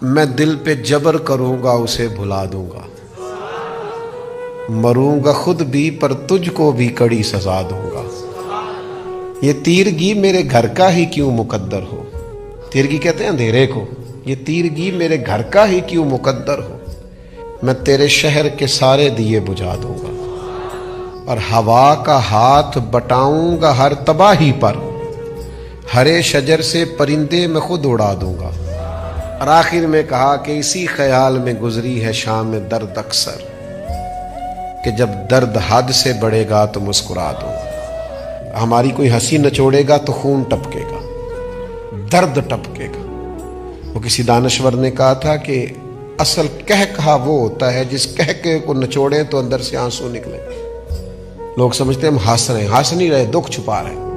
मैं दिल पे जबर करूंगा उसे भुला दूंगा, मरूंगा खुद भी पर तुझको भी कड़ी सजा दूंगा। ये तीरगी मेरे घर का ही क्यों मुकद्दर हो, तीरगी कहते हैं अंधेरे को, ये तीरगी मेरे घर का ही क्यों मुकद्दर हो। मैं तेरे शहर के सारे दिए बुझा दूंगा और हवा का हाथ बटाऊंगा हर तबाही पर, हरे शजर से परिंदे मैं खुद उड़ा दूंगा। और आखिर में कहा कि इसी ख्याल में गुजरी है शाम में दर्द अक्सर, कि जब दर्द हद से बढ़ेगा तो मुस्कुरा दूंगा। हमारी कोई हंसी नचोड़ेगा तो खून टपकेगा, दर्द टपकेगा। वो किसी दानश्वर ने कहा था कि असल कह कहा वो होता है जिस कह के को नचोड़े तो अंदर से आंसू निकले। लोग समझते हैं हम हंस रहे हैं, हंस नहीं रहे, दुख छुपा रहे हैं।